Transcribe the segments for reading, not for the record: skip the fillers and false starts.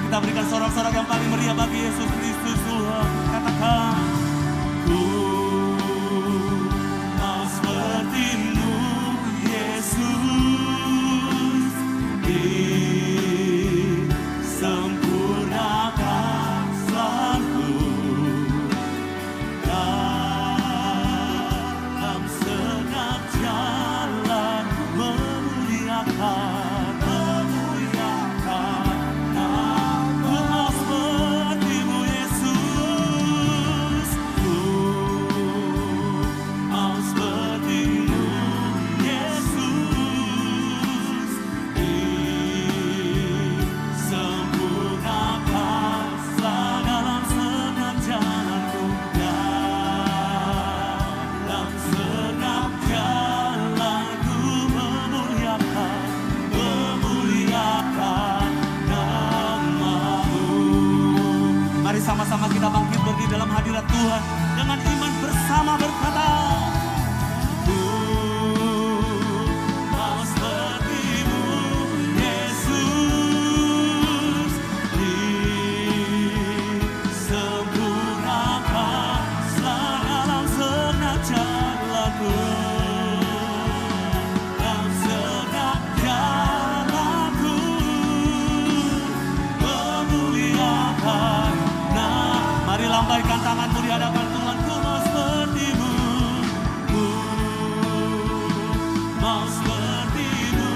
kita berikan sorak-sorak yang paling meriah bagi Yesus Kristus Tuhan. Katakan, ku mau seperti-Mu Yesus, disempurnakan selalu dalam segenap jalan memuliakan. Sama-sama kita bangkit berdiri dalam hadirat Tuhan dengan iman bersama berkata, ku mau seperti-Mu Yesus, disempurnakan dalam segenap jalanku, dalam segenap jalanku memuliakan. Mari lambaikan tanganmu di hadapan Tuhan. Ku mau seperti-Mu, ku mau seperti-Mu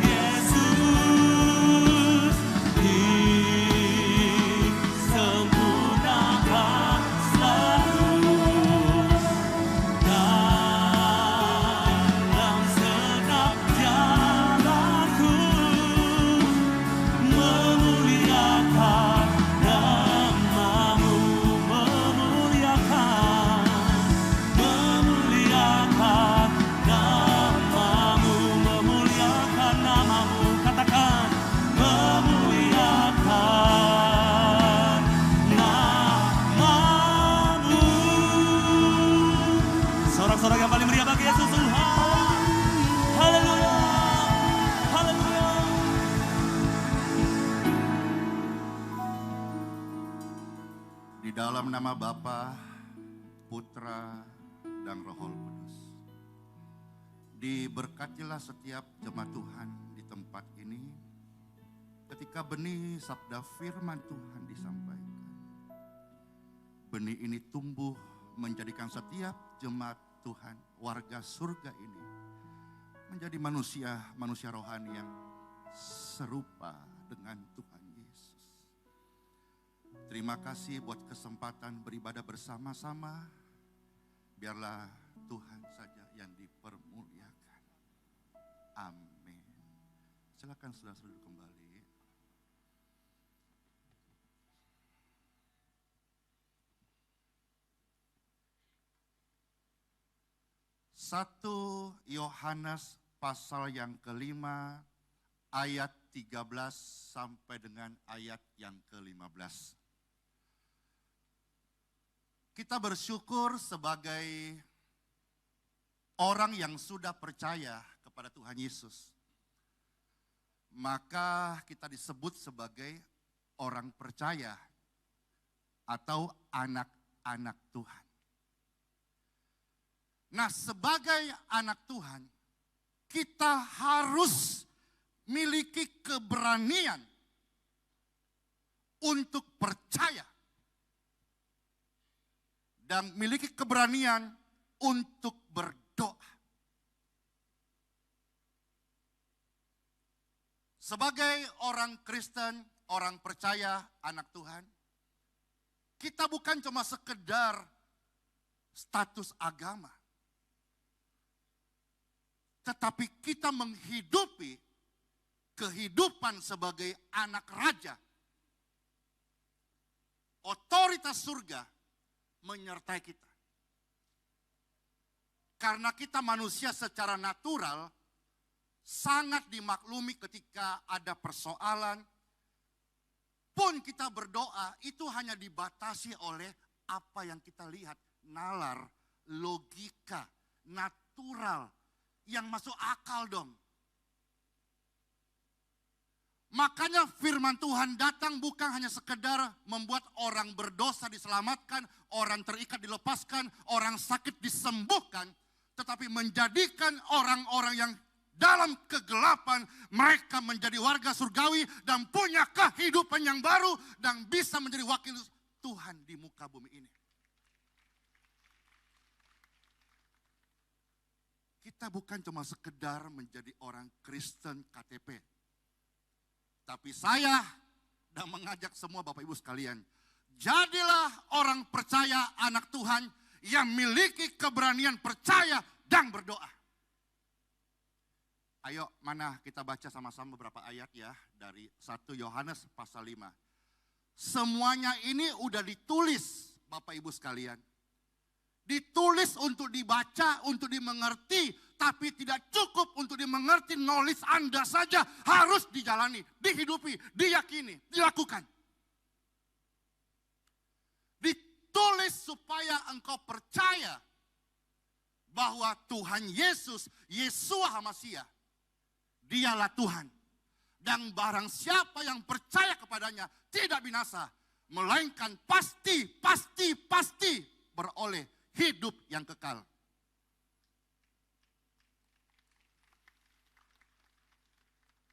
Yesus, disempurnakan selalu dalam segenap jalanku memuliakan. Sorak-sorak yang paling meriah bagi Yesus Tuhan. Haleluya. Haleluya. Di dalam nama Bapa, Putra, dan Roh Kudus. Diberkatilah setiap jemaat Tuhan di tempat ini ketika benih sabda firman Tuhan disampaikan. Benih ini tumbuh menjadikan setiap jemaat Tuhan, warga surga ini menjadi manusia rohani yang serupa dengan Tuhan Yesus. Terima kasih buat kesempatan beribadah bersama-sama. Biarlah Tuhan saja yang dipermuliakan. Amin. Silakan saudara-saudara kembali. Satu Yohanes pasal yang kelima ayat 13 sampai dengan ayat yang ke-15. Kita bersyukur sebagai orang yang sudah percaya kepada Tuhan Yesus. Maka kita disebut sebagai orang percaya atau anak-anak Tuhan. Nah, sebagai anak Tuhan, kita harus miliki keberanian untuk percaya dan miliki keberanian untuk berdoa. Sebagai orang Kristen, orang percaya, anak Tuhan, kita bukan cuma sekedar status agama, tetapi kita menghidupi kehidupan sebagai anak raja. Otoritas surga menyertai kita. Karena kita manusia secara natural sangat dimaklumi ketika ada persoalan. Pun kita berdoa itu hanya dibatasi oleh apa yang kita lihat. Nalar, logika, natural. Yang masuk akal dong. Makanya firman Tuhan datang bukan hanya sekedar membuat orang berdosa diselamatkan, orang terikat dilepaskan, orang sakit disembuhkan, tetapi menjadikan orang-orang yang dalam kegelapan mereka menjadi warga surgawi dan punya kehidupan yang baru dan bisa menjadi wakil Tuhan di muka bumi ini. Kita bukan cuma sekedar menjadi orang Kristen KTP. Tapi saya dan mengajak semua Bapak Ibu sekalian, jadilah orang percaya anak Tuhan yang miliki keberanian percaya dan berdoa. Ayo, mana kita baca sama-sama beberapa ayat ya dari 1 Yohanes pasal 5. Semuanya ini udah ditulis Bapak Ibu sekalian. Ditulis untuk dibaca, untuk dimengerti, tapi tidak cukup untuk dimengerti, knowledge Anda saja harus dijalani, dihidupi, diyakini, dilakukan. Ditulis supaya engkau percaya bahwa Tuhan Yesus, Yeshua HaMashiach, Dialah Tuhan. Dan barang siapa yang percaya kepadanya tidak binasa, melainkan pasti beroleh hidup yang kekal.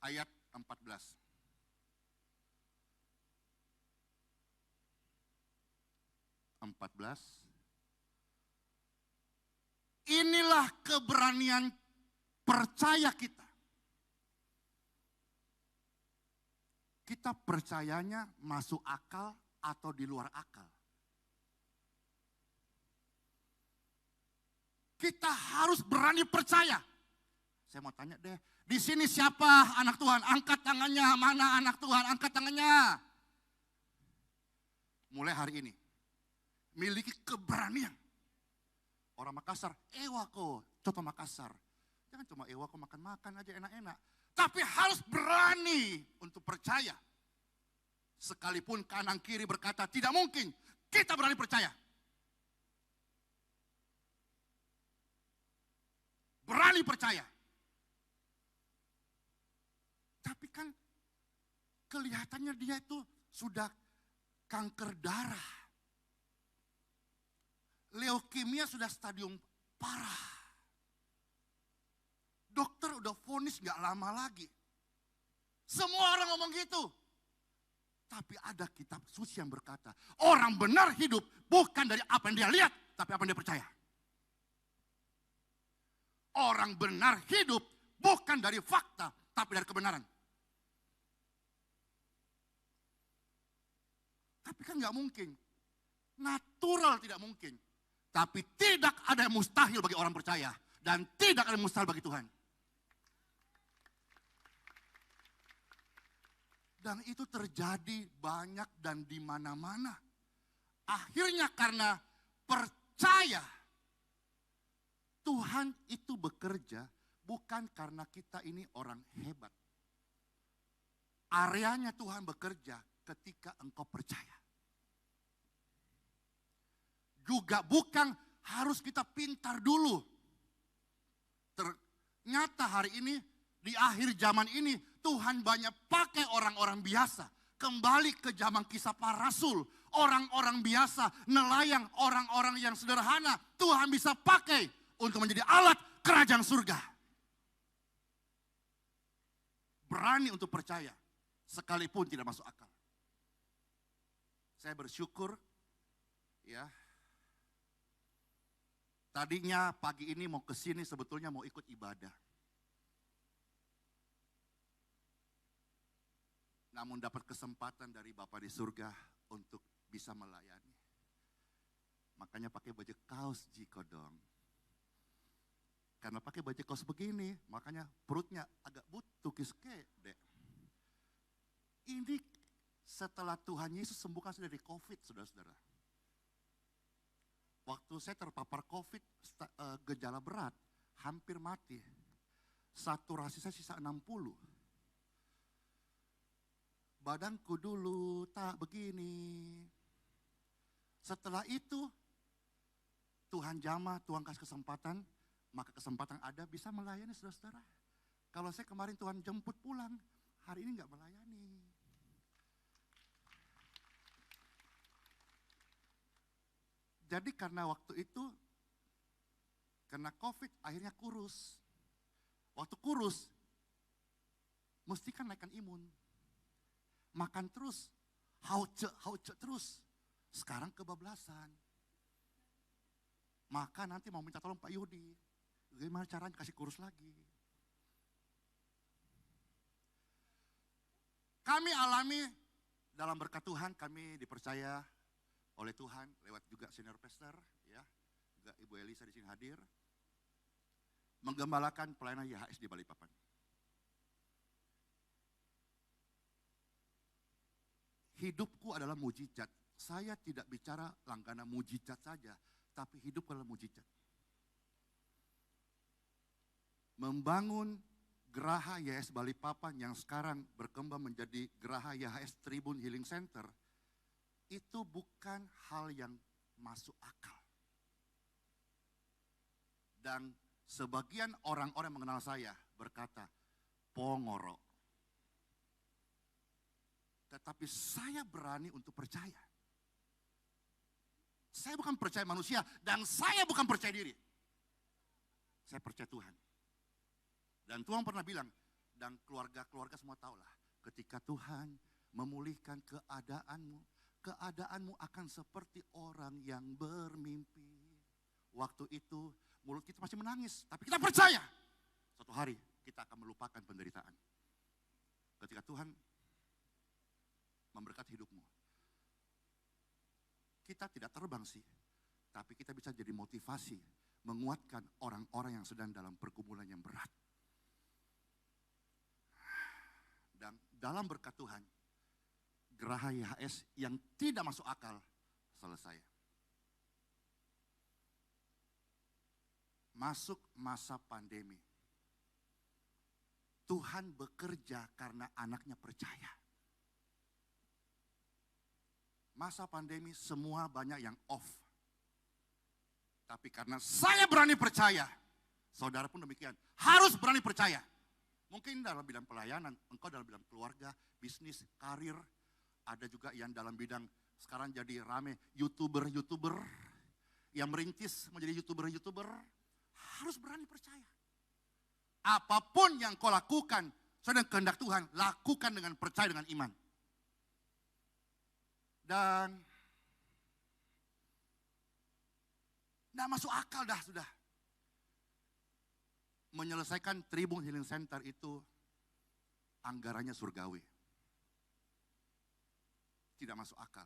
Ayat 14. Inilah keberanian percaya kita. Kita percayanya masuk akal atau di luar akal. Kita harus berani percaya. Saya mau tanya deh, di sini siapa anak Tuhan? Angkat tangannya, mana anak Tuhan? Angkat tangannya. Mulai hari ini, miliki keberanian. Orang Makassar, ewako, coto Makassar. Jangan cuma ewako makan-makan aja enak-enak. Tapi harus berani untuk percaya. Sekalipun kanan kiri berkata tidak mungkin, kita berani percaya. Berani percaya. Tapi kan kelihatannya dia itu sudah kanker darah. Leukemia sudah stadium parah. Dokter udah vonis gak lama lagi. Semua orang ngomong gitu. Tapi ada kitab suci yang berkata, orang benar hidup bukan dari apa yang dia lihat, tapi apa yang dia percaya. Orang benar hidup bukan dari fakta, tapi dari kebenaran. Tapi kan gak mungkin. Natural tidak mungkin. Tapi tidak ada yang mustahil bagi orang percaya. Dan tidak ada yang mustahil bagi Tuhan. Dan itu terjadi banyak dan di mana-mana. Akhirnya karena percaya, Tuhan itu bekerja bukan karena kita ini orang hebat. Areanya Tuhan bekerja ketika engkau percaya. Juga bukan harus kita pintar dulu. Ternyata hari ini, di akhir zaman ini, Tuhan banyak pakai orang-orang biasa. Kembali ke zaman kisah para rasul. Orang-orang biasa, nelayan, orang-orang yang sederhana. Tuhan bisa pakai untuk menjadi alat kerajaan surga. Berani untuk percaya, sekalipun tidak masuk akal. Saya bersyukur, ya. Tadinya pagi ini mau ke sini sebetulnya mau ikut ibadah. Namun dapat kesempatan dari Bapa di surga untuk bisa melayani. Makanya pakai baju kaos jikodong. Karena pakai baju kaos begini, makanya perutnya agak butuh dek. Ini setelah Tuhan Yesus sembuhkan saya dari COVID, saudara-saudara. Waktu saya terpapar COVID, gejala berat, hampir mati. Saturasi saya sisa 60. Badanku dulu tak begini. Setelah itu, Tuhan jamah, Tuhan kasih kesempatan, maka kesempatan ada bisa melayani saudara-saudara. Kalau saya kemarin Tuhan jemput pulang, hari ini gak melayani. Jadi karena waktu itu, karena COVID akhirnya kurus. Waktu kurus, mesti kan naikkan imun. Makan terus, hauce terus. Sekarang kebablasan. Maka nanti mau minta tolong Pak Yudi. Gimana caranya kasih kurus lagi. Kami alami dalam berkat Tuhan, kami dipercaya oleh Tuhan lewat juga senior pastor, ya, juga Ibu Elisa di sini hadir, menggembalakan pelayanan YHS di Balikpapan. Hidupku adalah mujizat. Saya tidak bicara langganan mujizat saja, tapi hidup adalah mujizat. Membangun Geraha YHS Balikpapan yang sekarang berkembang menjadi Geraha YHS Tribun Healing Center, itu bukan hal yang masuk akal. Dan sebagian orang-orang yang mengenal saya berkata, pongoro. Tetapi saya berani untuk percaya. Saya bukan percaya manusia dan saya bukan percaya diri. Saya percaya Tuhan. Dan Tuhan pernah bilang, dan keluarga-keluarga semua tahulah, ketika Tuhan memulihkan keadaanmu, keadaanmu akan seperti orang yang bermimpi. Waktu itu mulut kita masih menangis, tapi kita percaya. Suatu hari kita akan melupakan penderitaan. Ketika Tuhan memberkati hidupmu. Kita tidak terbang sih, tapi kita bisa jadi motivasi, menguatkan orang-orang yang sedang dalam pergumulan yang berat. Dan dalam berkat Tuhan, Geraha YHS yang tidak masuk akal selesai. Masuk masa pandemi. Tuhan bekerja karena anaknya percaya. Masa pandemi semua banyak yang off. Tapi karena saya berani percaya, saudara pun demikian, harus berani percaya. Mungkin dalam bidang pelayanan, engkau dalam bidang keluarga, bisnis, karir. Ada juga yang dalam bidang sekarang jadi rame YouTuber yang merintis menjadi YouTuber. Harus berani percaya. Apapun yang kau lakukan, sedang kehendak Tuhan, lakukan dengan percaya dengan iman. Dan tidak masuk akal dah sudah. Menyelesaikan Tribun Healing Center itu anggarannya surgawi. Tidak masuk akal.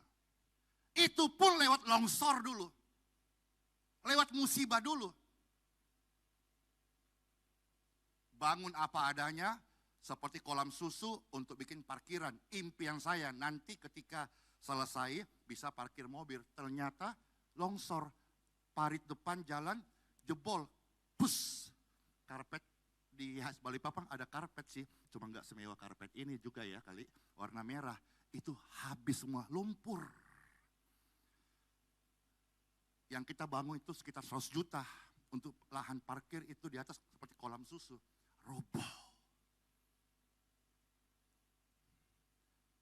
Itu pun lewat longsor dulu. Lewat musibah dulu. Bangun apa adanya, seperti kolam susu untuk bikin parkiran. Impian saya nanti ketika selesai bisa parkir mobil. Ternyata longsor, parit depan jalan jebol. Pus. Karpet di Balikpapan ada karpet sih, cuma nggak semewah karpet ini juga ya kali, warna merah. Itu habis semua, lumpur. Yang kita bangun itu sekitar 100 juta untuk lahan parkir itu di atas seperti kolam susu. Roboh.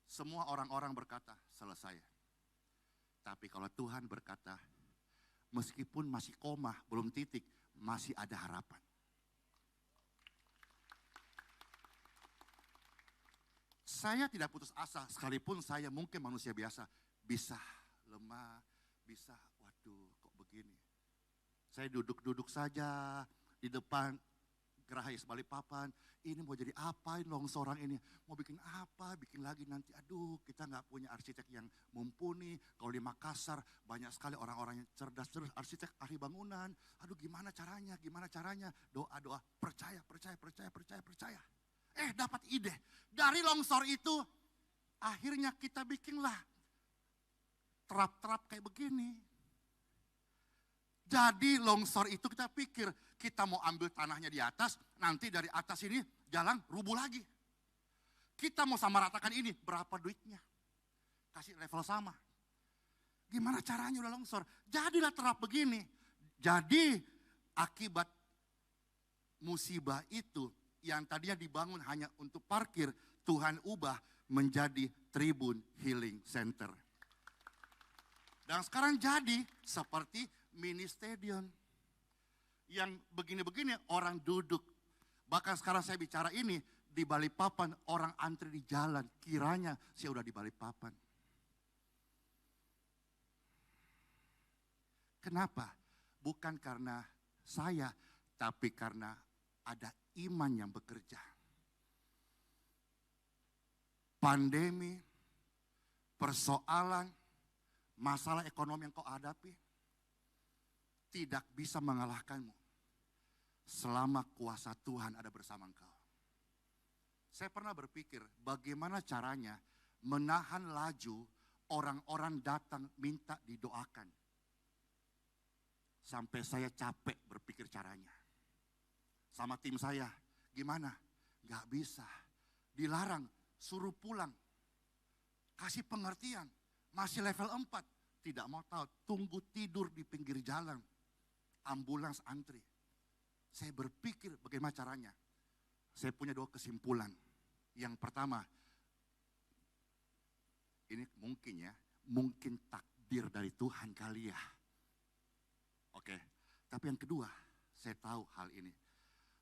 Semua orang-orang berkata, selesai. Tapi kalau Tuhan berkata, meskipun masih koma, belum titik, masih ada harapan. Saya tidak putus asa, sekalipun saya mungkin manusia biasa. Bisa lemah, bisa waduh kok begini. Saya duduk-duduk saja di depan Geraha YHS Balikpapan. Ini mau jadi apa ini longsoran ini? Mau bikin apa, bikin lagi nanti. Aduh kita nggak punya arsitek yang mumpuni. Kalau di Makassar banyak sekali orang-orang yang cerdas, arsitek ahli bangunan. Aduh gimana caranya, doa-doa, percaya. Dapat ide. Dari longsor itu, akhirnya kita bikinlah terap-terap kayak begini. Jadi longsor itu kita pikir, kita mau ambil tanahnya di atas, nanti dari atas ini jalan rubuh lagi. Kita mau sama ratakan ini, berapa duitnya? Kasih level sama. Gimana caranya udah longsor? Jadilah terap begini. Jadi akibat musibah itu, yang tadinya dibangun hanya untuk parkir, Tuhan ubah menjadi Tribun Healing Center. Dan sekarang jadi seperti mini stadion. Yang begini-begini orang duduk. Bahkan sekarang saya bicara ini, di Balikpapan orang antri di jalan. Kiranya saya udah di Balikpapan. Kenapa? Bukan karena saya, tapi karena ada iman yang bekerja. Pandemi, persoalan, masalah ekonomi yang kau hadapi, tidak bisa mengalahkanmu selama kuasa Tuhan ada bersama engkau. Saya pernah berpikir bagaimana caranya menahan laju orang-orang datang minta didoakan. Sampai saya capek berpikir caranya. Sama tim saya, gimana? Gak bisa, dilarang, suruh pulang. Kasih pengertian, masih level 4. Tidak mau tahu, tunggu tidur di pinggir jalan. Ambulans antri. Saya berpikir bagaimana caranya. Saya punya 2 kesimpulan. Yang pertama, ini mungkin ya, mungkin takdir dari Tuhan kali ya. Oke, tapi yang kedua, saya tahu hal ini.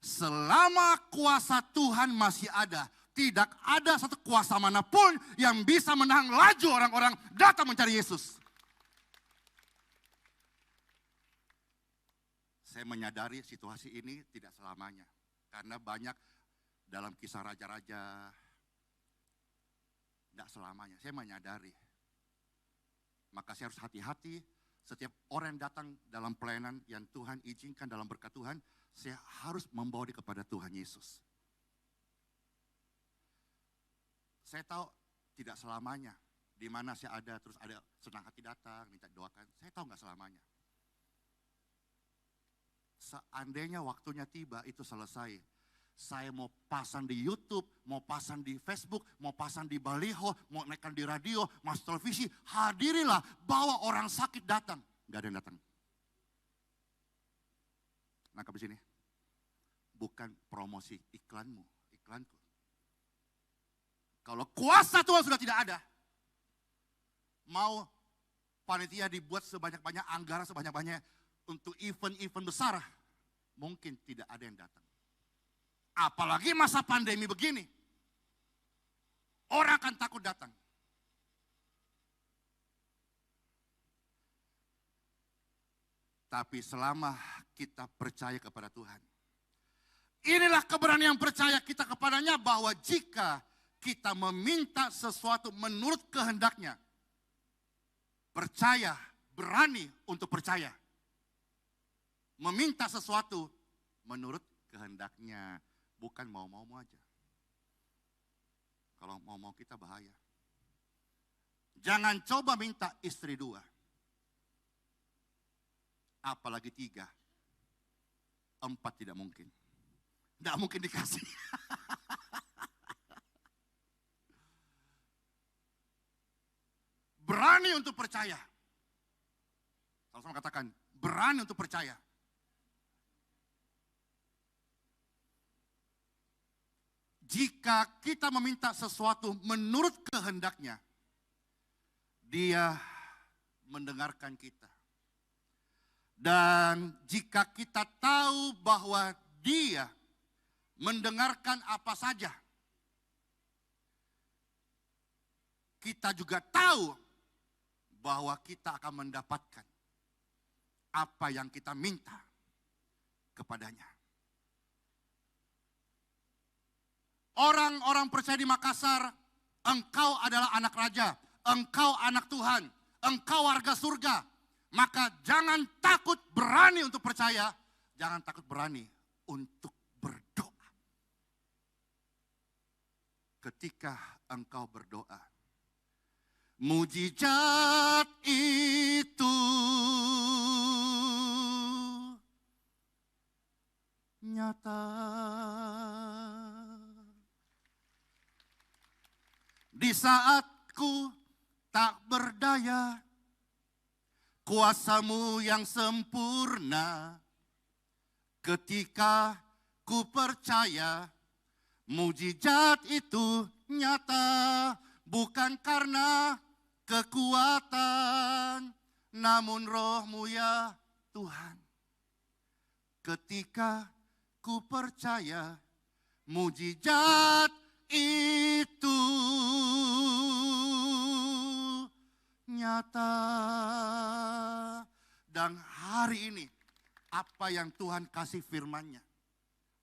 Selama kuasa Tuhan masih ada, tidak ada satu kuasa manapun yang bisa menahan laju orang-orang datang mencari Yesus. Saya menyadari situasi ini tidak selamanya. Karena banyak dalam kisah raja-raja, tidak selamanya. Saya menyadari. Maka saya harus hati-hati. Setiap orang yang datang dalam pelayanan yang Tuhan izinkan dalam berkat Tuhan, saya harus membawa dia kepada Tuhan Yesus. Saya tahu tidak selamanya. Di mana saya ada, terus ada senang hati datang, minta doakan. Saya tahu nggak selamanya. Seandainya waktunya tiba, itu selesai. Saya mau pasang di YouTube, mau pasang di Facebook, mau pasang di baliho, mau naikkan di radio, masuk televisi. Hadirilah, bawa orang sakit datang. Gak ada yang datang. Nangkap di sini. Bukan promosi iklanmu, iklanku. Kalau kuasa Tuhan sudah tidak ada, mau panitia dibuat sebanyak-banyak, anggaran sebanyak-banyak untuk event-event besar, mungkin tidak ada yang datang. Apalagi masa pandemi begini. Orang akan takut datang. Tapi selama kita percaya kepada Tuhan. Inilah keberanian percaya kita kepadanya bahwa jika kita meminta sesuatu menurut kehendaknya. Percaya, berani untuk percaya. Meminta sesuatu menurut kehendaknya. Bukan mau-mau aja. Kalau mau-mau kita bahaya. Jangan coba minta istri 2. Apalagi 3. 4 tidak mungkin. Tidak mungkin dikasih. Berani untuk percaya. Sama-sama katakan, berani untuk percaya. Jika kita meminta sesuatu menurut kehendaknya, Dia mendengarkan kita. Dan jika kita tahu bahwa Dia mendengarkan apa saja, kita juga tahu bahwa kita akan mendapatkan apa yang kita minta kepadanya. Orang-orang percaya di Makassar, engkau adalah anak raja, engkau anak Tuhan, engkau warga surga. Maka jangan takut berani untuk percaya, jangan takut berani untuk berdoa. Ketika engkau berdoa, mujizat itu nyata. Di saatku tak berdaya, kuasa-Mu yang sempurna. Ketika ku percaya, mujizat itu nyata. Bukan karena kekuatan namun roh-Mu ya Tuhan. Ketika ku percaya mujizat itu nyata. Dan hari ini apa yang Tuhan kasih firman-Nya,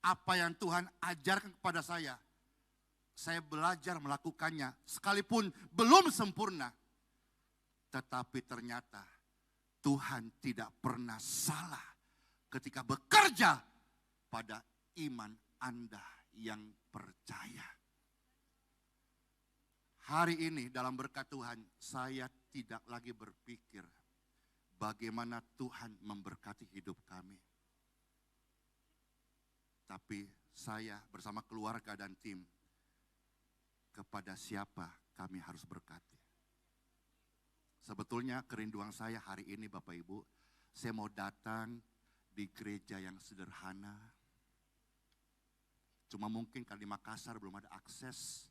apa yang Tuhan ajarkan kepada saya belajar melakukannya sekalipun belum sempurna. Tetapi ternyata Tuhan tidak pernah salah ketika bekerja pada iman Anda yang percaya. Hari ini dalam berkat Tuhan, saya tidak lagi berpikir bagaimana Tuhan memberkati hidup kami. Tapi saya bersama keluarga dan tim, kepada siapa kami harus berkati. Sebetulnya kerinduan saya hari ini Bapak Ibu, saya mau datang di gereja yang sederhana. Cuma mungkin kalau di Makassar belum ada akses.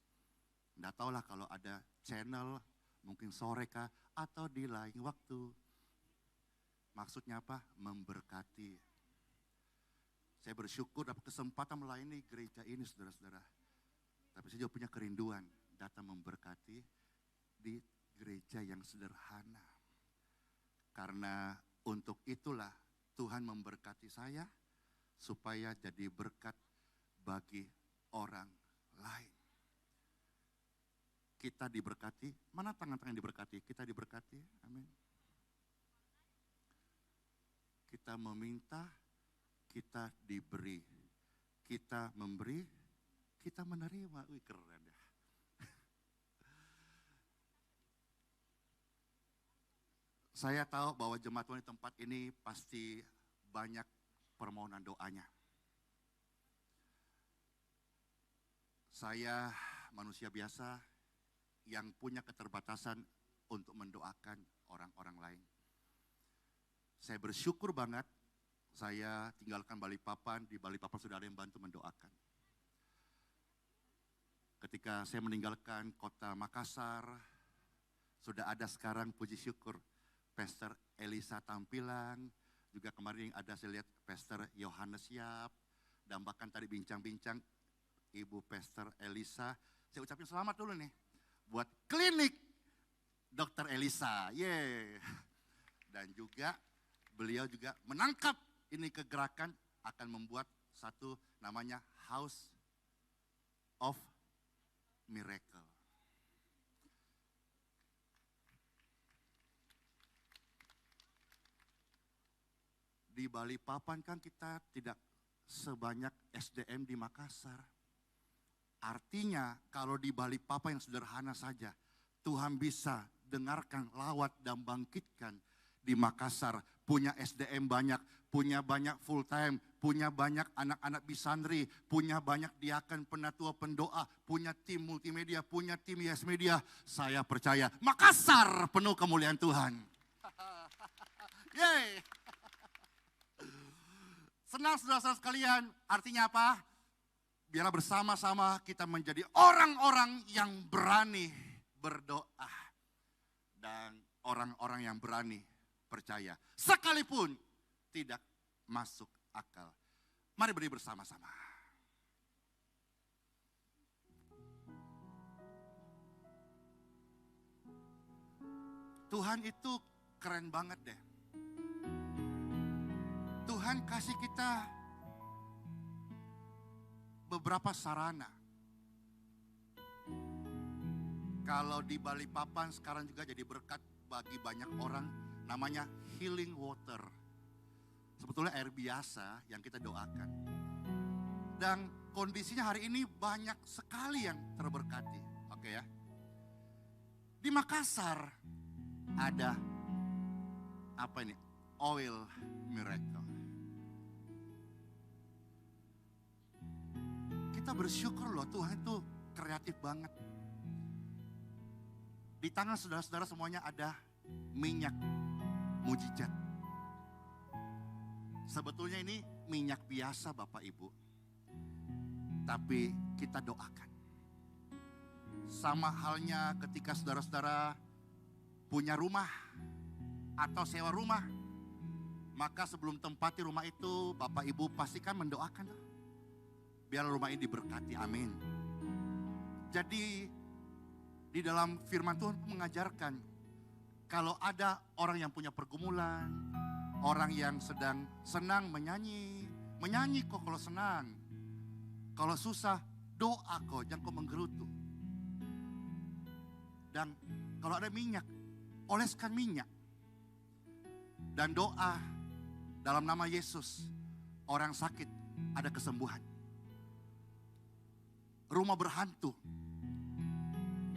Nggak tahulah kalau ada channel, mungkin sore kah, atau di lain waktu. Maksudnya apa? Memberkati. Saya bersyukur dapat kesempatan melayani gereja ini saudara-saudara. Tapi saya juga punya kerinduan datang memberkati di gereja yang sederhana. Karena untuk itulah Tuhan memberkati saya supaya jadi berkat bagi orang lain. Kita diberkati, mana tangan-tangan yang diberkati? Kita diberkati, amin. Kita meminta, kita diberi. Kita memberi, kita menerima. Wih, keren ya. Saya tahu bahwa jemaat Tuhan di tempat ini pasti banyak permohonan doanya. Saya manusia biasa yang punya keterbatasan untuk mendoakan orang-orang lain. Saya bersyukur banget saya tinggalkan Balikpapan, di Balikpapan sudah ada yang bantu mendoakan. Ketika saya meninggalkan kota Makassar, sudah ada sekarang puji syukur Pastor Elisa Tampilan, juga kemarin ada saya lihat Pastor Yohanes Yap, dan bahkan tadi bincang-bincang Ibu Pastor Elisa. Saya ucapin selamat dulu nih buat klinik Dr. Elisa. Yeay. Dan juga beliau juga menangkap ini kegerakan akan membuat satu namanya House of Miracle. Di Balikpapan kan kita tidak sebanyak SDM di Makassar. Artinya kalau di Balikpapan yang sederhana saja, Tuhan bisa dengarkan, lawat dan bangkitkan. Di Makassar punya SDM banyak, punya banyak full time, punya banyak anak-anak bisandri, punya banyak diaken, penatua, pendoa, punya tim multimedia, punya tim Yes Media. Saya percaya Makassar penuh kemuliaan Tuhan. Yeay. Senang saudara-saudara sekalian, artinya apa? Biarlah bersama-sama kita menjadi orang-orang yang berani berdoa. Dan orang-orang yang berani percaya. Sekalipun tidak masuk akal. Mari berdiri bersama-sama. Tuhan itu keren banget deh. Tuhan kasih kita beberapa sarana. Kalau di Balikpapan sekarang juga jadi berkat bagi banyak orang, namanya healing water. Sebetulnya air biasa yang kita doakan. Dan kondisinya hari ini banyak sekali yang terberkati. Oke ya. Di Makassar ada apa ini? Oil miracle. Kita bersyukur loh, Tuhan itu kreatif banget. Di tangan saudara-saudara semuanya ada minyak mujizat. Sebetulnya ini minyak biasa Bapak Ibu. Tapi kita doakan. Sama halnya ketika saudara-saudara punya rumah. atau sewa rumah, maka sebelum tempati rumah itu, Bapak Ibu pastikan mendoakan. Biar rumah ini diberkati, amin. Jadi di dalam firman Tuhan mengajarkan, kalau ada orang yang punya pergumulan, orang yang sedang senang menyanyi kok kalau senang. Kalau susah, doa kok, jangan kau menggerutu. Dan kalau ada minyak, oleskan minyak. Dan doa dalam nama Yesus, orang sakit ada kesembuhan. Rumah berhantu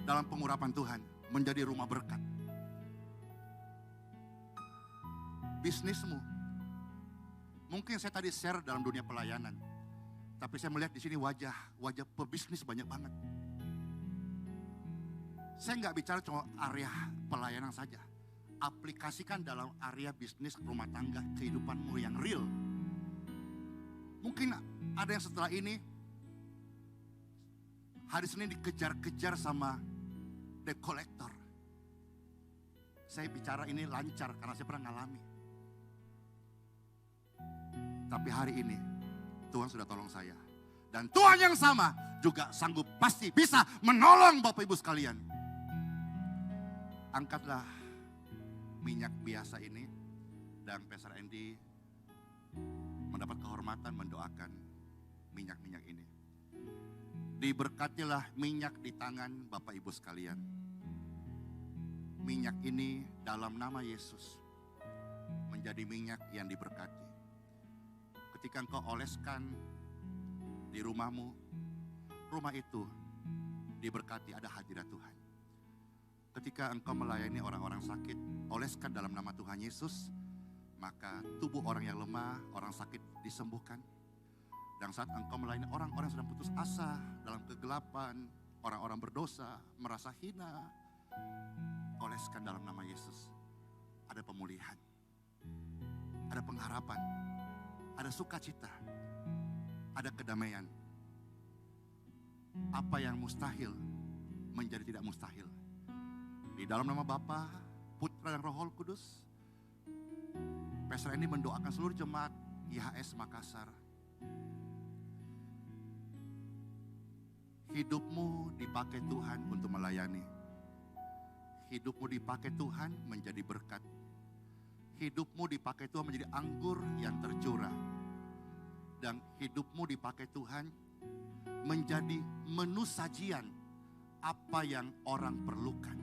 dalam pengurapan Tuhan menjadi rumah berkat. Bisnismu, mungkin saya tadi share dalam dunia pelayanan, tapi saya melihat di sini wajah pebisnis banyak banget. Saya nggak bicara cuma area pelayanan saja, aplikasikan dalam area bisnis rumah tangga kehidupanmu yang real. Mungkin ada yang setelah ini hari Senin dikejar-kejar sama debt collector. Saya bicara ini lancar karena saya pernah ngalami. Tapi hari ini Tuhan sudah tolong saya. Dan Tuhan yang sama juga sanggup pasti bisa menolong Bapak Ibu sekalian. Angkatlah minyak biasa ini dan Pastor Andy mendapat kehormatan mendoakan minyak-minyak ini. Diberkatilah minyak di tangan Bapak Ibu sekalian. Minyak ini dalam nama Yesus menjadi minyak yang diberkati. Ketika engkau oleskan di rumahmu, rumah itu diberkati, ada hadirat Tuhan. Ketika engkau melayani orang-orang sakit, oleskan dalam nama Tuhan Yesus, maka tubuh orang yang lemah, orang sakit disembuhkan. Dan saat engkau melayani orang-orang yang sedang putus asa, dalam kegelapan, orang-orang berdosa, merasa hina, oleskan dalam nama Yesus. Ada pemulihan, ada pengharapan, ada sukacita, ada kedamaian. Apa yang mustahil menjadi tidak mustahil. Di dalam nama Bapa, Putra dan Roh Kudus, Pastor ini mendoakan seluruh jemaat IHS Makassar. Hidupmu dipakai Tuhan untuk melayani. Hidupmu dipakai Tuhan menjadi berkat. Hidupmu dipakai Tuhan menjadi anggur yang tercurah. Dan hidupmu dipakai Tuhan menjadi menu sajian apa yang orang perlukan.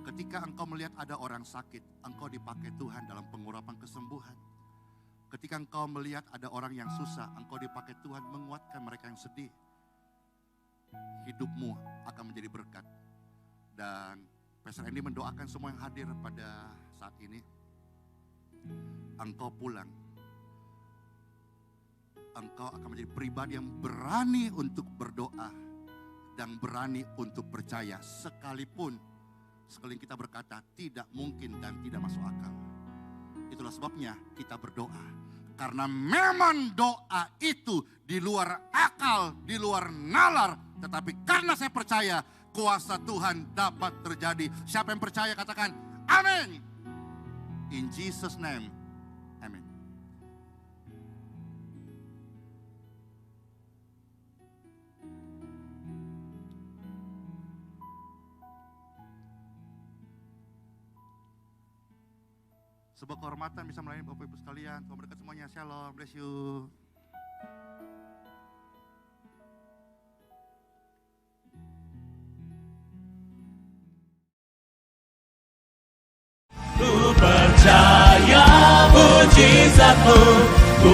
Ketika engkau melihat ada orang sakit, engkau dipakai Tuhan dalam pengurapan kesembuhan. Ketika engkau melihat ada orang yang susah, engkau dipakai Tuhan menguatkan mereka yang sedih. Hidupmu akan menjadi berkat. Dan Pastor Andy mendoakan semua yang hadir pada saat ini. Engkau pulang, engkau akan menjadi pribadi yang berani untuk berdoa dan berani untuk percaya. Sekalipun sekeliling kita berkata tidak mungkin dan tidak masuk akal. Itulah sebabnya kita berdoa. Karena memang doa itu di luar akal, di luar nalar. Tetapi karena saya percaya kuasa Tuhan dapat terjadi. Siapa yang percaya katakan amin. In Jesus name, amin. Sebuah kehormatan bisa melayani Bapak Ibu sekalian. Tuhan berkat semuanya. Shalom, bless you. Ku percaya mujizatmu, ku